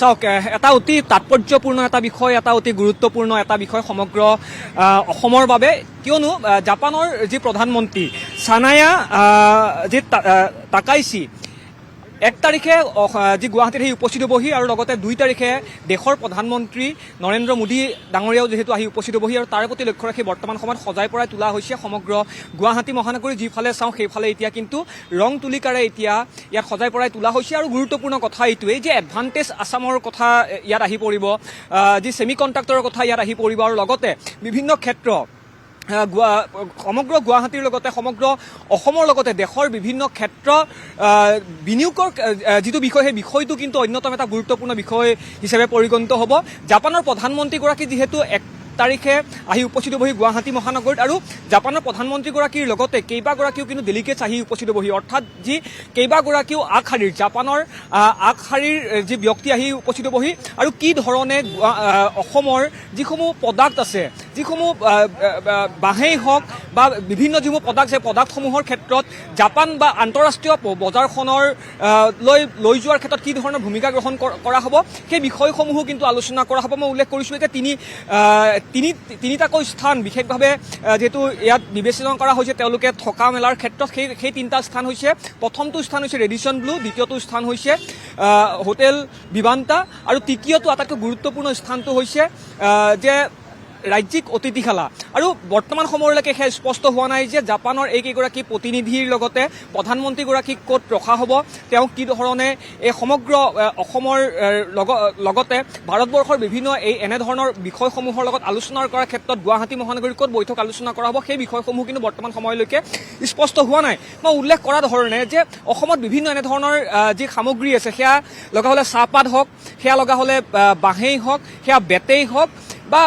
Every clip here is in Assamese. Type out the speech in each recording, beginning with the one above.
চাওক এটা অতি তাৎপৰ্যপূৰ্ণ এটা বিষয়, এটা অতি গুৰুত্বপূৰ্ণ এটা বিষয় সমগ্ৰ অসমৰ বাবে, কিয়নো জাপানৰ যি প্ৰধানমন্ত্ৰী ছানায়া যি তাকাইছি 1 তাৰিখে যি গুৱাহাটীত আহি উপস্থিত হ'বহি আৰু লগতে 2 তাৰিখে দেশৰ প্ৰধানমন্ত্ৰী নৰেন্দ্ৰ মোদী ডাঙৰীয়াও যিহেতু আহি উপস্থিত হ'বহি আৰু তাৰ প্ৰতি লক্ষ্য ৰাখি বৰ্তমান সময়ত সজাই পৰাই তোলা হৈছে সমগ্ৰ গুৱাহাটী মহানগৰী। যিফালে চাওঁ সেইফালে এতিয়া কিন্তু ৰং তুলিকাৰে এতিয়া ইয়াত সজাই পৰাই তোলা হৈছে। আৰু গুৰুত্বপূৰ্ণ কথা এইটোৱেই যে এডভান্টেজ আছামৰ কথা ইয়াত আহি পৰিব, যি ছেমি কণ্ডাক্টৰৰ কথা ইয়াত আহি পৰিব আৰু লগতে বিভিন্ন ক্ষেত্ৰ সমগ্ৰ গুৱাহাটীৰ লগতে সমগ্ৰ অসমৰ লগতে দেশৰ বিভিন্ন ক্ষেত্ৰ বিনিয়োগৰ যিটো বিষয়, সেই বিষয়টো কিন্তু অন্যতম এটা গুৰুত্বপূৰ্ণ বিষয় হিচাপে পৰিগণিত হ'ব। জাপানৰ প্ৰধানমন্ত্ৰীগৰাকী যিহেতু 1 তাৰিখে আহি উপস্থিত হ'বহি গুৱাহাটী মহানগৰীত, আৰু জাপানৰ প্ৰধানমন্ত্ৰীগৰাকীৰ লগতে কেইবাগৰাকীও কিন্তু ডেলিগেটছ আহি উপস্থিত হ'বহি, অৰ্থাৎ যি কেইবাগৰাকীও আগশাৰীৰ জাপানৰ আগশাৰীৰ যি ব্যক্তি আহি উপস্থিত হ'বহি। আৰু কি ধৰণে অসমৰ যিসমূহ প্ৰডাক্ট আছে, যিসমূহ বাঁহেই হওক বা বিভিন্ন যিসমূহ প্ৰডাক্ট আছে, প্ৰডাক্টসমূহৰ ক্ষেত্ৰত জাপান বা আন্তঃৰাষ্ট্ৰীয় বজাৰখনৰ লৈ যোৱাৰ ক্ষেত্ৰত কি ধৰণৰ ভূমিকা গ্ৰহণ কৰা হ'ব, সেই বিষয়সমূহো কিন্তু আলোচনা কৰা হ'ব। মই উল্লেখ কৰিছোঁ যে তিনিটাকৈ স্থান বিশেষভাৱে যিহেতু ইয়াত বিবেচনা কৰা হৈছে তেওঁলোকে থকা মেলাৰ ক্ষেত্ৰত, সেই 3টা স্থান হৈছে, প্ৰথমটো স্থান হৈছে ৰেডিচন ব্লু, দ্বিতীয়টো স্থান হৈছে হোটেল বিভান্তা, আৰু তৃতীয়টো আটাইতকৈ গুৰুত্বপূৰ্ণ স্থানটো হৈছে যে ৰাজ্যিক অতিথিশালা। আৰু বৰ্তমান সময়লৈকে সেয়া স্পষ্ট হোৱা নাই যে জাপানৰ এইকেইগৰাকী প্ৰতিনিধিৰ লগতে প্ৰধানমন্ত্ৰীগৰাকীক ক'ত ৰখা হ'ব, তেওঁ কি ধৰণে এই সমগ্ৰ অসমৰ লগতে ভাৰতবৰ্ষৰ বিভিন্ন এনেধৰণৰ বিষয়সমূহৰ লগত আলোচনা কৰাৰ ক্ষেত্ৰত গুৱাহাটী মহানগৰীত ক'ত বৈঠক আলোচনা কৰা হ'ব, সেই বিষয়সমূহ কিন্তু বৰ্তমান সময়লৈকে স্পষ্ট হোৱা নাই। মই উল্লেখ কৰা ধৰণে যে অসমত বিভিন্ন এনেধৰণৰ যি সামগ্ৰী আছে, সেয়া লগা হ'লে চাহপাত হওক, সেয়া লগা হ'লে বাঁহেই হওক, সেয়া বেতেই হওক বা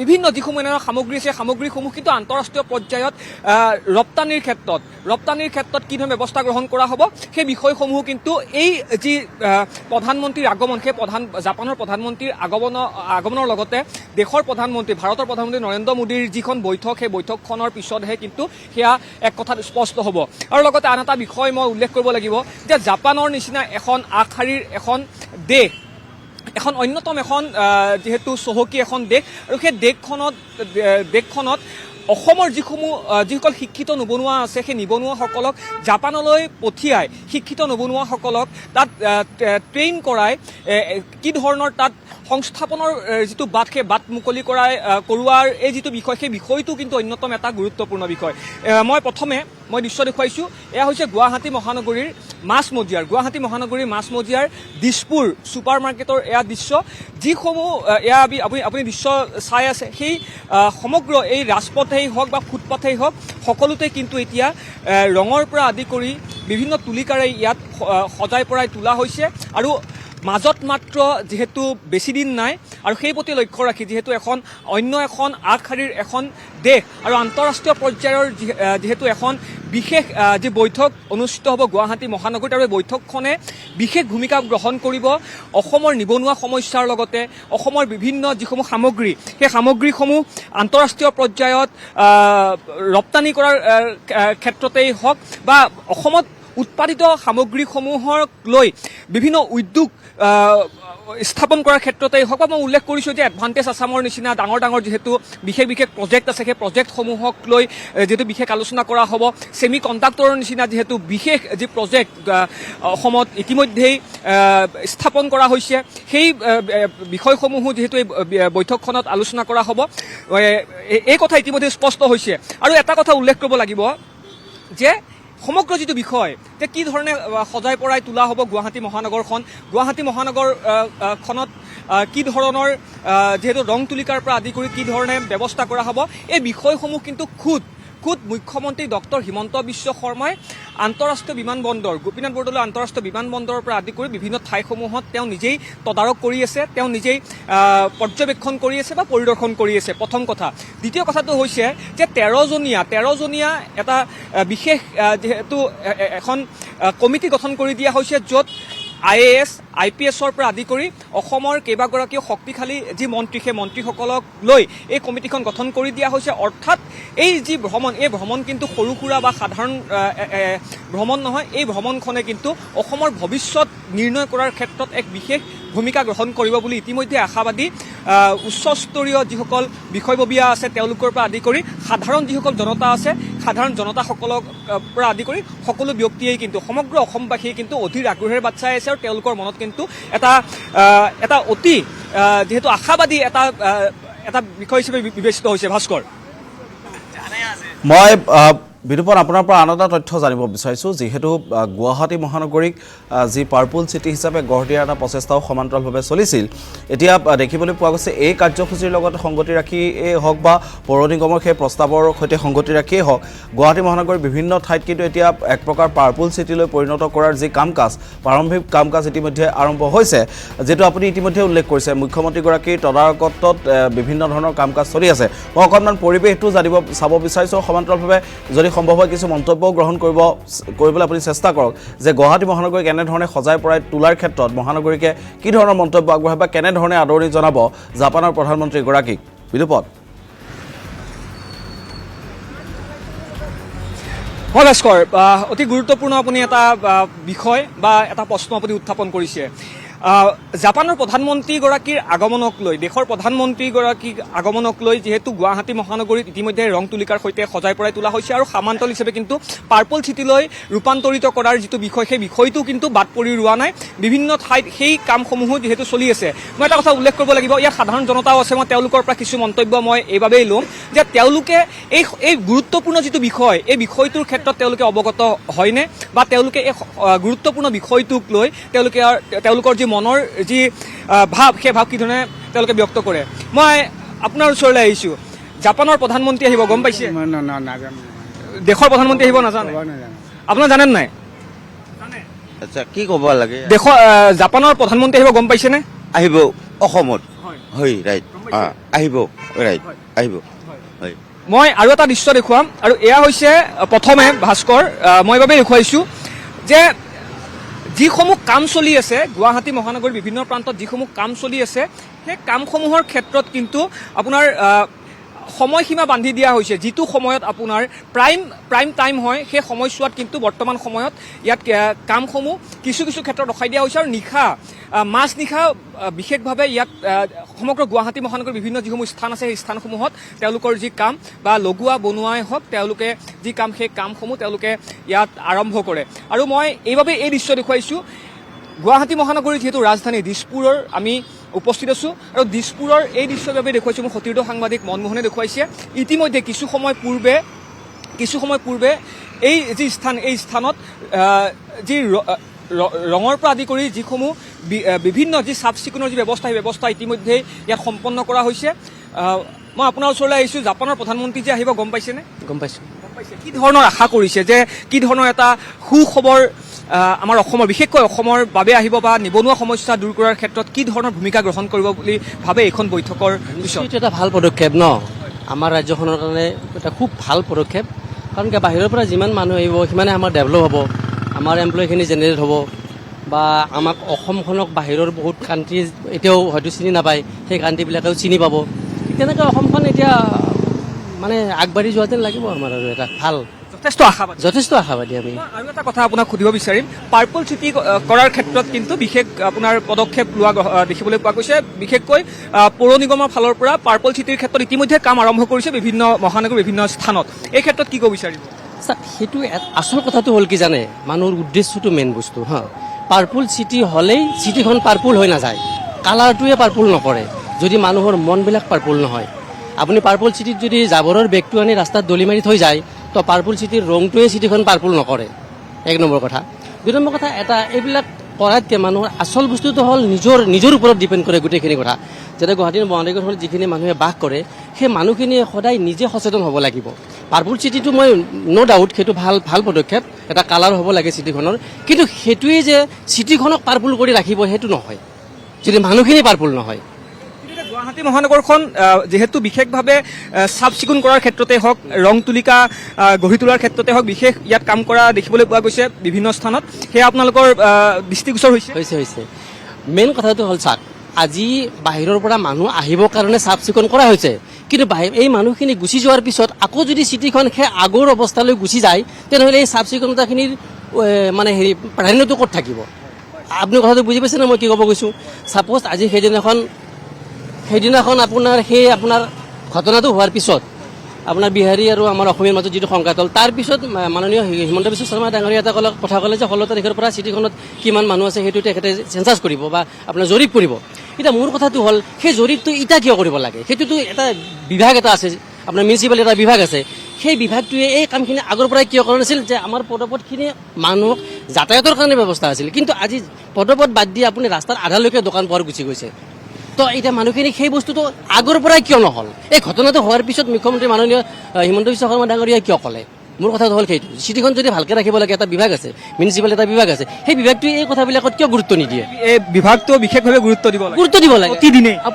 বিভিন্ন যিসমূহ এনেধৰণৰ সামগ্ৰী আছে, সামগ্ৰীসমূহ কিন্তু আন্তঃৰাষ্ট্ৰীয় পৰ্যায়ত ৰপ্তানিৰ ক্ষেত্ৰত কি ধৰণৰ ব্যৱস্থা গ্ৰহণ কৰা হ'ব, সেই বিষয়সমূহ কিন্তু এই যি প্ৰধানমন্ত্ৰীৰ আগমন, সেই জাপানৰ প্ৰধানমন্ত্ৰীৰ আগমনৰ লগতে দেশৰ প্ৰধানমন্ত্ৰী ভাৰতৰ প্ৰধানমন্ত্ৰী নৰেন্দ্ৰ মোদীৰ যিখন বৈঠক, সেই বৈঠকখনৰ পিছতহে কিন্তু সেয়া এক কথাত স্পষ্ট হ'ব। আৰু লগতে আন এটা বিষয় মই উল্লেখ কৰিব লাগিব যে জাপানৰ নিচিনা এখন আগশাৰীৰ এখন দেশ, এখন অন্যতম এখন যিহেতু চহকী এখন দেশ, আৰু সেই দেশখনত অসমৰ যিসকল শিক্ষিত নিবনুৱা আছে, সেই নিবনুৱাসকলক জাপানলৈ পঠিয়াই শিক্ষিত নিবনুৱাসকলক তাত ট্ৰেইন কৰাই কি ধৰণৰ তাত সংস্থাপনৰ যিটো বাট, সেই বাট মুকলি কৰোৱাৰ এই যিটো বিষয়, সেই বিষয়টো কিন্তু অন্যতম এটা গুৰুত্বপূৰ্ণ বিষয়। মই দৃশ্য দেখুৱাইছোঁ, এয়া হৈছে গুৱাহাটী মহানগৰীৰ মাজমজিয়াৰ দিছপুৰ ছুপাৰ মাৰ্কেটৰ এয়া দৃশ্য, যিসমূহ এয়া আপুনি দৃশ্য চাই আছে, সেই সমগ্ৰ এই ৰাজপথেই হওক বা ফুটপাথেই হওক, সকলোতে কিন্তু এতিয়া ৰঙৰ পৰা আদি কৰি বিভিন্ন তুলিকাৰে ইয়াত সজাই পৰাই তোলা হৈছে। আৰু মাজত মাত্ৰ যিহেতু বেছি দিন নাই, আৰু সেই প্ৰতি লক্ষ্য ৰাখি যিহেতু অন্য এখন আগশাৰীৰ এখন দেশ আৰু আন্তঃৰাষ্ট্ৰীয় পৰ্যায়ৰ যিহেতু এখন বিশেষ যি বৈঠক অনুষ্ঠিত হ'ব গুৱাহাটী মহানগৰীত, আৰু এই বৈঠকখনে বিশেষ ভূমিকা গ্ৰহণ কৰিব অসমৰ নিবনুৱা সমস্যাৰ লগতে অসমৰ বিভিন্ন যিসমূহ সামগ্ৰী, সেই সামগ্ৰীসমূহ আন্তঃৰাষ্ট্ৰীয় পৰ্যায়ত ৰপ্তানি কৰাৰ ক্ষেত্ৰতেই হওক বা অসমত উৎপাদিত সামগ্ৰীসমূহক লৈ বিভিন্ন উদ্যোগ স্থাপন কৰাৰ ক্ষেত্ৰতেই হওক, বা মই উল্লেখ কৰিছোঁ যে এডভান্টেজ আছামৰ নিচিনা ডাঙৰ যিহেতু বিশেষ প্ৰজেক্ট আছে, সেই প্ৰজেক্টসমূহক লৈ যিহেতু বিশেষ আলোচনা কৰা হ'ব, ছেমি কণ্ডাক্টৰৰ নিচিনা যিহেতু বিশেষ যি প্ৰজেক্ট অসমত ইতিমধ্যেই স্থাপন কৰা হৈছে, সেই বিষয়সমূহো যিহেতু এই বৈঠকখনত আলোচনা কৰা হ'ব, এই কথা ইতিমধ্যে স্পষ্ট হৈছে। আৰু এটা কথা উল্লেখ কৰিব লাগিব যে সমগ্ৰ যিটো বিষয় যে কি ধৰণে সজাই পৰাই তোলা হ'ব গুৱাহাটী মহানগৰখনত কি ধৰণৰ যিহেতু ৰং তুলিকাৰ পৰা আদি কৰি কি ধৰণে ব্যৱস্থা কৰা হ'ব, এই বিষয়সমূহ কিন্তু খুদ মুখ্যমন্ত্ৰী ডক্টৰ হিমন্ত বিশ্ব শৰ্মাই আন্তঃৰাষ্ট্ৰীয় বিমানবন্দৰ গোপীনাথ বৰদলৈ আন্তঃৰাষ্ট্ৰীয় বিমানবন্দৰৰ পৰা আদি কৰি বিভিন্ন ঠাইসমূহত তেওঁ নিজেই তদাৰক কৰি আছে, তেওঁ নিজেই পৰ্যবেক্ষণ কৰি আছে বা পৰিদৰ্শন কৰি আছে, প্ৰথম কথা। দ্বিতীয় কথাটো হৈছে যে 13জনীয়া এটা বিশেষ যিহেতু এখন কমিটি গঠন কৰি দিয়া হৈছে, য'ত IAS IPSৰ পৰা আদি কৰি অসমৰ কেইবাগৰাকীও শক্তিশালী যি মন্ত্ৰী সেই মন্ত্ৰীসকলক লৈ এই কমিটিখন গঠন কৰি দিয়া হৈছে। অৰ্থাৎ এই যি ভ্ৰমণ এই ভ্ৰমণ কিন্তু সৰু সুৰা বা সাধাৰণ ভ্ৰমণ নহয়। এই ভ্ৰমণখনে কিন্তু অসমৰ ভৱিষ্যত নিৰ্ণয় কৰাৰ ক্ষেত্ৰত এক বিশেষ ভূমিকা গ্ৰহণ কৰিব বুলি ইতিমধ্যে আশাবাদী উচ্চস্তৰীয় যিসকল বিষয়ববীয়া আছে তেওঁলোকৰ পৰা আদি কৰি সাধাৰণ যিসকল জনতা আছে সাধাৰণ জনতাসকলক পৰা আদি কৰি সকলো ব্যক্তিয়েই কিন্তু সমগ্ৰ অসমবাসীয়ে কিন্তু অধীৰ আগ্ৰহেৰে বাট চাই আছে আৰু তেওঁলোকৰ মনত কিন্তু এটা অতি যিহেতু আশাবাদী এটা বিষয় হিচাপে বিবেচিত হৈছে। ভাস্কৰ, মই বিৰূপন আপোনাৰ পৰা আন এটা তথ্য জানিব বিচাৰিছোঁ। যিহেতু গুৱাহাটী মহানগৰীক যি পাৰ্পল চিটি হিচাপে গঢ় দিয়াৰ এটা প্ৰচেষ্টাও সমান্তৰালভাৱে চলিছিল, এতিয়া দেখিবলৈ পোৱা গৈছে এই কাৰ্যসূচীৰ লগত সংগতি ৰাখিয়েই হওক বা পৌৰ নিগমৰ সেই প্ৰস্তাৱৰ সৈতে সংগতি ৰাখিয়েই হওক, গুৱাহাটী মহানগৰীৰ বিভিন্ন ঠাইত কিন্তু এতিয়া এক প্ৰকাৰ পাৰ্পল চিটিলৈ পৰিণত কৰাৰ যি কাম কাজ প্ৰাৰম্ভিক কাম কাজ ইতিমধ্যে আৰম্ভ হৈছে। যিটো আপুনি ইতিমধ্যে উল্লেখ কৰিছে মুখ্যমন্ত্ৰীগৰাকীৰ তদাৰকত্বত বিভিন্ন ধৰণৰ কাম কাজ চলি আছে। মই অকণমান পৰিৱেশটো চাব বিচাৰিছোঁ। সমান্তৰালভাৱে যদি সম্ভৱ হয় কিছু মন্তব্য গ্ৰহণ কৰিবলৈ আপুনি চেষ্টা কৰক যে গুৱাহাটী মহানগৰীক এনেধৰণে সজাই পৰাই তোলাৰ ক্ষেত্ৰত মহানগৰীকে কি ধৰণৰ মন্তব্য আগবঢ়ায় বা কেনেধৰণে আদৰণি জনাব জাপানৰ প্ৰধানমন্ত্ৰীগৰাকীক। বিলুপত হয় ভাস্কৰ, অতি গুৰুত্বপূৰ্ণ আপুনি এটা বিষয় বা এটা প্ৰশ্ন আপুনি উত্থাপন কৰিছে। জাপানৰ প্ৰধানমন্ত্ৰীগৰাকীৰ আগমনক লৈ দেশৰ প্ৰধানমন্ত্ৰীগৰাকীৰ আগমনক লৈ যিহেতু গুৱাহাটী মহানগৰীত ইতিমধ্যে ৰং তুলিকাৰ সৈতে সজাই পৰাই তোলা হৈছে আৰু সামান্তল হিচাপে কিন্তু পাৰ্পল চিটিলৈ ৰূপান্তৰিত কৰাৰ যিটো বিষয় সেই বিষয়টো কিন্তু বাদ পৰি ৰোৱা নাই। বিভিন্ন ঠাইত সেই কামসমূহো যিহেতু চলি আছে। মই এটা কথা উল্লেখ কৰিব লাগিব, ইয়াত সাধাৰণ জনতাও আছে। মই তেওঁলোকৰ পৰা কিছু মন্তব্য মই এইবাবেই ল'ম যে তেওঁলোকে এই গুৰুত্বপূৰ্ণ যিটো বিষয় এই বিষয়টোৰ ক্ষেত্ৰত তেওঁলোকে অৱগত হয়নে বা তেওঁলোকে এই গুৰুত্বপূৰ্ণ বিষয়টোক লৈ তেওঁলোকৰ যি মনৰ যি ভাৱ সেই ভাৱ কি ধৰণে তেওঁলোকে ব্যক্ত কৰে। মই আপোনাৰ ওচৰলৈ আহিছোঁ। জাপানৰ প্ৰধানমন্ত্ৰী আহিব, গম পাইছে? দেশৰ প্ৰধানমন্ত্ৰী আহিব নাজানে? আপোনাৰ জানেন নাই? আচ্ছা, কি ক'ব লাগে? দেশৰ জাপানৰ প্ৰধানমন্ত্ৰী আহিব, গম পাইছেনে? আহিব অসমত, হয় ৰাইট, আহিব ৰাইট, আহিব হয়। মই আৰু এটা দৃশ্য দেখুৱাম আৰু এয়া হৈছে প্ৰথমে ভাস্কৰ মই এইবাবেই দেখুৱাইছোঁ যে যিসমূহ কাম চলি আছে গুৱাহাটী মহানগৰীৰ বিভিন্ন প্ৰান্তত যিসমূহ কাম চলি আছে সেই কামসমূহৰ ক্ষেত্ৰত কিন্তু আপোনাৰ সময়সীমা বান্ধি দিয়া হৈছে। যিটো সময়ত আপোনাৰ প্ৰাইম টাইম হয় সেই সময়ছোৱাত কিন্তু বৰ্তমান সময়ত ইয়াত কামসমূহ কিছু ক্ষেত্ৰত ৰখাই দিয়া হৈছে আৰু মাজনিশা বিশেষভাৱে ইয়াত সমগ্ৰ গুৱাহাটী মহানগৰীৰ বিভিন্ন যিসমূহ স্থান আছে সেই স্থানসমূহত তেওঁলোকৰ যি কাম বা লগোৱা বনোৱাই হওক তেওঁলোকে যি কাম সেই কামসমূহ তেওঁলোকে ইয়াত আৰম্ভ কৰে। আৰু মই এইবাবে এই দৃশ্য দেখুৱাইছোঁ গুৱাহাটী মহানগৰীৰ যিহেতু ৰাজধানী দিছপুৰৰ আমি উপস্থিত আছোঁ আৰু দিছপুৰৰ এই দৃশ্যৰ বাবে দেখুৱাইছোঁ মোৰ সতীৰ্থ সাংবাদিক মনমোহনে দেখুৱাইছে। ইতিমধ্যে কিছু সময় পূৰ্বে এই যি স্থান এই স্থানত যি ৰঙৰ পৰা আদি কৰি যিসমূহ বিভিন্ন যি চাফ চিকুণৰ যি ব্যৱস্থা সেই ব্যৱস্থা ইতিমধ্যে ইয়াত সম্পন্ন কৰা হৈছে। মই আপোনাৰ ওচৰলৈ আহিছোঁ। জাপানৰ প্ৰধানমন্ত্ৰী যে আহিব, গম পাইছেনে? গম পাইছোঁ। কি ধৰণৰ আশা কৰিছে যে কি ধৰণৰ এটা সুখবৰ আমাৰ অসমৰ বিশেষকৈ অসমৰ বাবে আহিব বা নিবনুৱা সমস্যা দূৰ কৰাৰ ক্ষেত্ৰত কি ধৰণৰ ভূমিকা গ্ৰহণ কৰিব বুলি ভাবে এইখন বৈঠকৰ পিছত? এইটো এটা ভাল পদক্ষেপ ন, আমাৰ ৰাজ্যখনৰ কাৰণে এটা খুব ভাল পদক্ষেপ। কাৰণ কি বাহিৰৰ পৰা যিমান মানুহ আহিব সিমানে আমাৰ ডেভেলপ হ'ব, আমাৰ এমপ্লয়খিনি জেনেৰেট হ'ব বা আমাক অসমখনক বাহিৰৰ বহুত কাণ্ট্ৰি এতিয়াও হয়তো চিনি নাপায়, সেই কাণ্ট্ৰিবিলাকেও চিনি পাব। ঠিক তেনেকৈ অসমখন এতিয়া মানে আগবাঢ়ি যোৱা যেন লাগিব আমাৰ আৰু এটা ভাল যথেষ্ট আশাবাদী আমি। আৰু এটা কথা আপোনাক সুধিব বিচাৰিম, পাৰ্পল চিটি কৰাৰ ক্ষেত্ৰত কিন্তু বিশেষ আপোনাৰ পদক্ষেপ লোৱা দেখিবলৈ পোৱা গৈছে। বিশেষকৈ পৌৰ নিগমৰ ফালৰ পৰা পাৰ্পল চিটিৰ ক্ষেত্ৰত ইতিমধ্যে কাম আৰম্ভ কৰিছে বিভিন্ন মহানগৰীৰ বিভিন্ন স্থানত। এই ক্ষেত্ৰত কি ক'ব বিচাৰিব? সেইটো আচল কথাটো হ'ল কি জানে, মানুহৰ উদ্দেশ্যটো মেইন বস্তু হা। পাৰ্পল চিটি হ'লেই চিটিখন পাৰ্পল হৈ নাযায়, কালাৰটোৱে পাৰ্পল নকৰে যদি মানুহৰ মনবিলাক পাৰ্পল নহয়। আপুনি পাৰ্পল চিটিত যদি জাবৰৰ বেগটো আনি ৰাস্তাত দলি মাৰি থৈ যায় তো পাৰ্পল চিটিৰ ৰংটোৱে চিটিখন পাৰ্পল নকৰে, এক নম্বৰ কথা। দুই নম্বৰ কথা এটা, এইবিলাক কৰাতকৈ মানুহৰ আচল বস্তুটো হ'ল নিজৰ ওপৰত ডিপেণ্ড কৰে গোটেইখিনি কথা। যেনে গুৱাহাটীৰ মহানগৰখনত যিখিনি মানুহে বাস কৰে সেই মানুহখিনিয়ে সদায় নিজে সচেতন হ'ব লাগিব। পাৰ্পল চিটিটো মই ন' ডাউট সেইটো ভাল পদক্ষেপ, এটা কালাৰ হ'ব লাগে চিটিখনৰ, কিন্তু সেইটোৱে যে চিটিখনক পাৰ্পল কৰি ৰাখিব সেইটো নহয় যদি মানুহখিনি পাৰ্পল নহয়। গুৱাহাটী মহানগৰখন যিহেতু বিশেষভাৱে চাফ চিকুণ কৰাৰ ক্ষেত্ৰতে হওক, ৰং তুলিকা গঢ়ি তোলাৰ ক্ষেত্ৰতে হওক, বিশেষ ইয়াত কাম কৰা দেখিবলৈ পোৱা গৈছে বিভিন্ন স্থানত। সেয়া আপোনালোকৰ দৃষ্টিগোচৰ হৈছে। হৈছে মেইন কথাটো হ'ল চাওক, আজি বাহিৰৰ পৰা মানুহ আহিবৰ কাৰণে চাফ চিকুণ কৰা হৈছে, কিন্তু এই মানুহখিনি গুচি যোৱাৰ পিছত আকৌ যদি চিটিখন সেই আগৰ অৱস্থালৈ গুচি যায়, তেনেহ'লে এই চাফ চিকুণতাখিনিৰ মানে হেৰি প্ৰাধান্যটো ক'ত থাকিব? আপুনি কথাটো বুজি পাইছে নে মই কি ক'ব গৈছোঁ? ছাপ'জ আজি সেইদিনাখন আপোনাৰ ঘটনাটো হোৱাৰ পিছত আপোনাৰ বিহাৰী আৰু আমাৰ অসমীয়াৰ মাজত যিটো সংঘাত হ'ল, তাৰপিছত মাননীয় হিমন্ত বিশ্ব শৰ্মা ডাঙৰীয়া এটা কথা ক'লে যে 16 তাৰিখৰ পৰা চিটিখনত কিমান মানুহ আছে সেইটো তেখেতে চেঞ্চাছ কৰিব বা আপোনাৰ জৰীপ কৰিব। এতিয়া মোৰ কথাটো হ'ল, সেই জৰীপটো এতিয়া কিয় কৰিব লাগে? সেইটোতো এটা বিভাগ এটা আছে, আপোনাৰ মিউনিচিপেল এটা বিভাগ আছে, সেই বিভাগটোৱে এই কামখিনি আগৰ পৰাই কিয় কৰা নাছিল? যে আমাৰ পদপথখিনি মানুহক যাতায়াতৰ কাৰণে ব্যৱস্থা আছিল, কিন্তু আজি পদপথ বাদ দি আপুনি ৰাস্তাৰ আধালৈকে দোকান পোহাৰ গুচি গৈছে। তো এতিয়া মানুহখিনি সেই বস্তুটো আগৰ পৰাই কিয় নহ'ল? এই ঘটনাটো হোৱাৰ পিছত মুখ্যমন্ত্ৰী মাননীয় হিমন্ত বিশ্ব শৰ্মা ডাঙৰীয়াই কিয় ক'লে? মোৰ কথাটো হ'ল সেইটো, চিটিখন যদি ভালকৈ ৰাখিব লাগে, এটা বিভাগ আছে, মিউনিচিপেল এটা বিভাগ আছে, সেই বিভাগটোৱে এই কথাবিলাকত কিয় গুৰুত্ব নিদিয়ে? এই বিভাগটো বিশেষভাৱে গুৰুত্ব দিব লাগে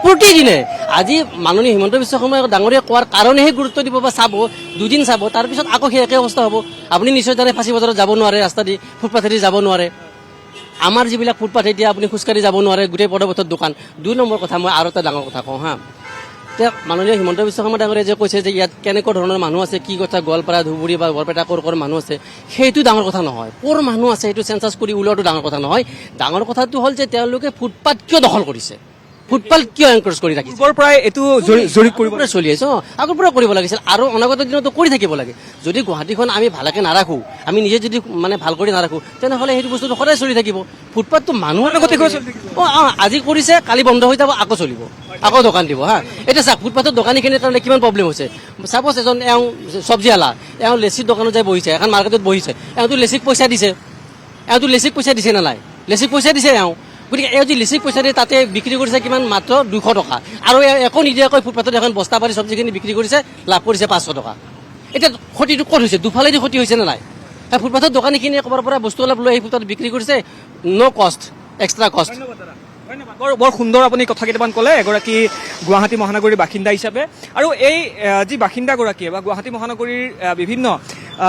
প্ৰতিদিনে। আজি মাননীয় হিমন্ত বিশ্ব শৰ্মা ডাঙৰীয়াই কোৱাৰ কাৰণেহে গুৰুত্ব দিব বা চাব, দুদিন চাব, তাৰপিছত আকৌ সেই একে অৱস্থা হ'ব। আপুনি নিশ্চয় জানে ফাঁচী বজাৰত যাব নোৱাৰে, ৰাস্তা দি ফুটপাথেদি যাব নোৱাৰে। আমাৰ যিবিলাক ফুটপাথ এতিয়া আপুনি খোজকাঢ়ি যাব নোৱাৰে, গোটেই পদপথৰ দোকান। 2 নম্বৰ কথা, মই আৰু এটা ডাঙৰ কথা কওঁ হা। এতিয়া মাননীয় হিমন্ত বিশ্ব শৰ্মা ডাঙৰীয়াই যে কৈছে যে ইয়াত কেনেকুৱা ধৰণৰ মানুহ আছে, কি কথা, গোৱালপাৰা, ধুবুৰী বা বৰপেটা ক'ৰ মানুহ আছে, সেইটো ডাঙৰ কথা নহয়। ক'ৰ মানুহ আছে সেইটো চেঞ্চাছ কৰি উলিওৱাটো ডাঙৰ কথা নহয়। ডাঙৰ কথাটো হ'ল যে তেওঁলোকে ফুটপাথ কিয় দখল কৰিছে, ফুটপাথ কিয় এনক্ৰ'চ কৰি ৰাখিছে। পূৰ্বৰ পৰাই এইটো জৰীপ কৰিব চলি আছে, আগৰ পৰা কৰিব লাগিছিল আৰু অনাগত দিনতো কৰি থাকিব লাগে। যদি গুৱাহাটীখন আমি ভালকৈ নাৰাখোঁ, আমি নিজে যদি মানে ভাল কৰি নাৰাখোঁ, তেনেহ'লে সেইটো বস্তুটো সদায় চলি থাকিব। ফুটপাথটো মানুহৰ লগতে আজি কৰিছে, কালি বন্ধ হৈ যাব, আকৌ চলিব, আকৌ দোকান দিব হা। এতিয়া চাওক, ফুটপাথৰ দোকানীখিনিৰ কাৰণে কিমান প্ৰব্লেম হৈছে। চাপ'জ এজন চব্জিৱালা, লেচিৰ দোকানত যাই বহিছে, এখন মাৰ্কেটত বহিছে, এওঁতো লেচিক পইচা দিছে নে নাই? লেচিক পইচা দিছে গতিকে এওঁ যদি লেচিক পইচা দিয়ে তাতে বিক্ৰী কৰিছে কিমান? মাত্ৰ 200 টকা। আৰু একো নিদিয়াকৈ ফুটপাথত এখন বস্তা পাৰি চব্জিখিনি বিক্ৰী কৰিছে, লাভ কৰিছে 500 টকা। এতিয়া ক্ষতিটো ক'ত হৈছে? দুফালেদি ক্ষতি হৈছে নে নাই? ফুটপাথৰ দোকানীখিনিয়ে ক'ৰবাৰ পৰা বস্তু অলপ লৈ আহি ফুটপাথত বিক্ৰী কৰিছে, ন' কষ্ট, এক্সট্ৰা কষ্ট। বৰ সুন্দৰ আপুনি কথা কেইটামান ক'লে এগৰাকী গুৱাহাটী মহানগৰীৰ বাসিন্দা হিচাপে। আৰু এই যি বাসিন্দাগৰাকীয়ে বা গুৱাহাটী মহানগৰীৰ বিভিন্ন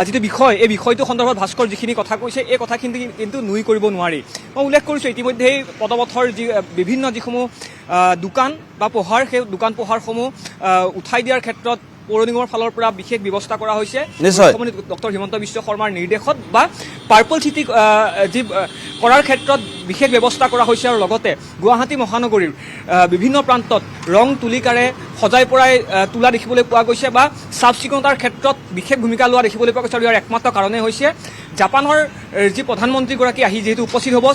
যিটো বিষয়, এই বিষয়টো সন্দৰ্ভত ভাস্কৰ যিখিনি কথা কৈছে, এই কথাখিনি কিন্তু নুই কৰিব নোৱাৰি। মই উল্লেখ কৰিছোঁ ইতিমধ্যেই পদপথৰ বিভিন্ন যিসমূহ দোকান বা পোহাৰ, সেই দোকান পোহাৰসমূহ উঠাই দিয়াৰ ক্ষেত্ৰত পৌৰ নিগমৰ ফালৰ পৰা বিশেষ ব্যৱস্থা কৰা হৈছে। মুখ্যমন্ত্ৰী ডক্টৰ হিমন্ত বিশ্ব শৰ্মাৰ নিৰ্দেশত বা পাৰ্পল চিটি যি কৰাৰ ক্ষেত্ৰত বিশেষ ব্যৱস্থা কৰা হৈছে। আৰু লগতে গুৱাহাটী মহানগৰীৰ বিভিন্ন প্ৰান্তত ৰং তুলিকাৰে সজাই পৰাই তোলা দেখিবলৈ পোৱা গৈছে বা চাফ চিকুণতাৰ ক্ষেত্ৰত বিশেষ ভূমিকা লোৱা দেখিবলৈ পোৱা গৈছে। আৰু ইয়াৰ একমাত্ৰ কাৰণেই হৈছে জাপানৰ যি প্ৰধানমন্ত্ৰীগৰাকী আহি যিহেতু উপস্থিত হ'ব,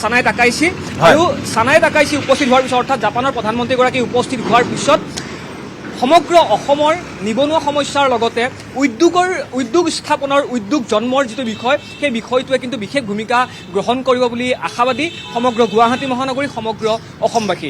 চানাই টাকাইচি। আৰু চানাই টাকাইচি উপস্থিত হোৱাৰ পিছত, অৰ্থাৎ জাপানৰ প্ৰধানমন্ত্ৰীগৰাকী উপস্থিত হোৱাৰ পিছত সমগ্ৰ অসমৰ নিবনুৱা সমস্যাৰ লগতে উদ্যোগ স্থাপনৰ, উদ্যোগ জন্মৰ যিটো বিষয়, সেই বিষয়টোৱে কিন্তু বিশেষ ভূমিকা গ্ৰহণ কৰিব বুলি আশাবাদী সমগ্ৰ গুৱাহাটী মহানগৰী, সমগ্ৰ অসমবাসী।